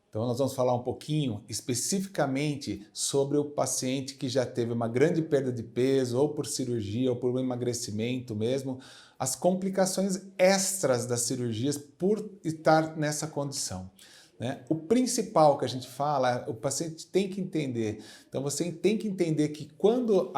Então, nós vamos falar um pouquinho especificamente sobre o paciente que já teve uma grande perda de peso, ou por cirurgia, ou por um emagrecimento mesmo, as complicações extras das cirurgias por estar nessa condição, né? O principal que a gente fala, o paciente tem que entender. Então, você tem que entender que quando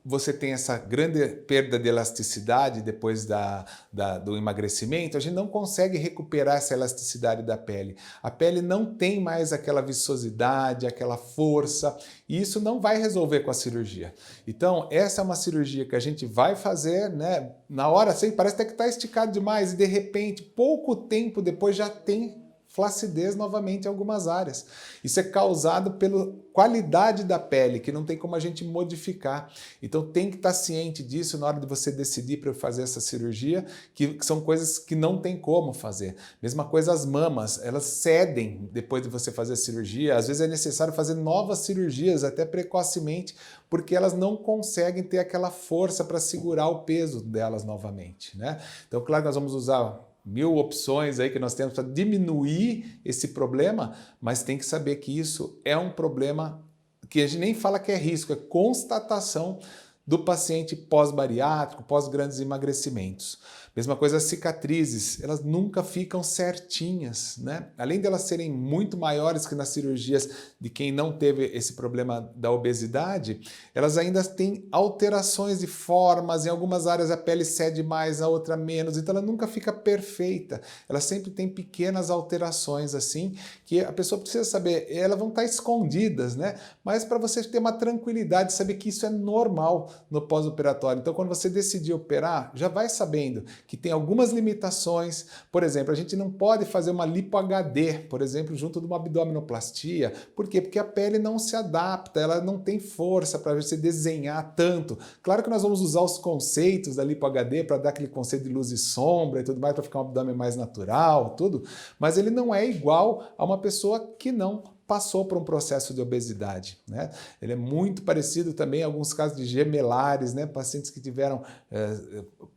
você tem essa grande perda de elasticidade depois do emagrecimento, a gente não consegue recuperar essa elasticidade da pele. A pele não tem mais aquela viçosidade, aquela força, e isso não vai resolver com a cirurgia. Então, essa é uma cirurgia que a gente vai fazer, né? Na hora, assim, parece até que está esticado demais, e de repente, pouco tempo depois já tem flacidez novamente em algumas áreas. Isso é causado pela qualidade da pele, que não tem como a gente modificar. Então tem que estar ciente disso na hora de você decidir para fazer essa cirurgia, que são coisas que não tem como fazer. Mesma coisa as mamas, elas cedem depois de você fazer a cirurgia, às vezes é necessário fazer novas cirurgias, até precocemente, porque elas não conseguem ter aquela força para segurar o peso delas novamente, né? Então, claro que nós vamos usar 1000 opções aí que nós temos para diminuir esse problema, mas tem que saber que isso é um problema que a gente nem fala que é risco, é constatação do paciente pós-bariátrico, pós-grandes emagrecimentos. Mesma coisa as cicatrizes, elas nunca ficam certinhas, né? Além de elas serem muito maiores que nas cirurgias de quem não teve esse problema da obesidade, elas ainda têm alterações de formas, em algumas áreas a pele cede mais, a outra menos, então ela nunca fica perfeita, ela sempre tem pequenas alterações assim, que a pessoa precisa saber, elas vão estar escondidas, né? Mas para você ter uma tranquilidade, saber que isso é normal no pós-operatório. Então, quando você decidir operar, já vai sabendo que tem algumas limitações. Por exemplo, a gente não pode fazer uma lipo HD, por exemplo, junto de uma abdominoplastia. Por quê? Porque a pele não se adapta, ela não tem força para você desenhar tanto. Claro que nós vamos usar os conceitos da lipo HD para dar aquele conceito de luz e sombra e tudo mais, para ficar um abdômen mais natural, tudo, mas ele não é igual a uma pessoa que não passou por um processo de obesidade, né? Ele é muito parecido também em alguns casos de gemelares, né? Pacientes que tiveram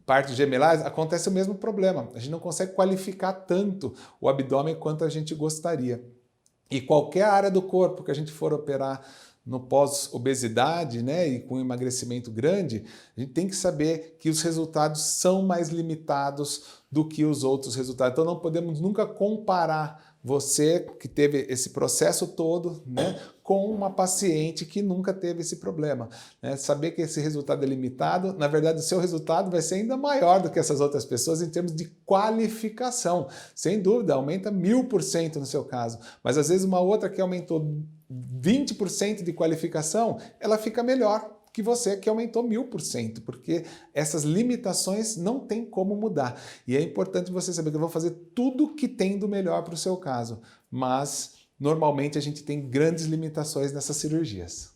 partes gemelares, acontece o mesmo problema. A gente não consegue qualificar tanto o abdômen quanto a gente gostaria. E qualquer área do corpo que a gente for operar no pós-obesidade, né, e com emagrecimento grande, a gente tem que saber que os resultados são mais limitados do que os outros resultados. Então não podemos nunca comparar você que teve esse processo todo, né, com uma paciente que nunca teve esse problema, né? Saber que esse resultado é limitado, na verdade o seu resultado vai ser ainda maior do que essas outras pessoas em termos de qualificação. Sem dúvida, aumenta 1000% no seu caso, mas às vezes uma outra que aumentou 20% de qualificação, ela fica melhor que você que aumentou 1000%, porque essas limitações não tem como mudar. E é importante você saber que eu vou fazer tudo que tem do melhor para o seu caso, mas normalmente a gente tem grandes limitações nessas cirurgias.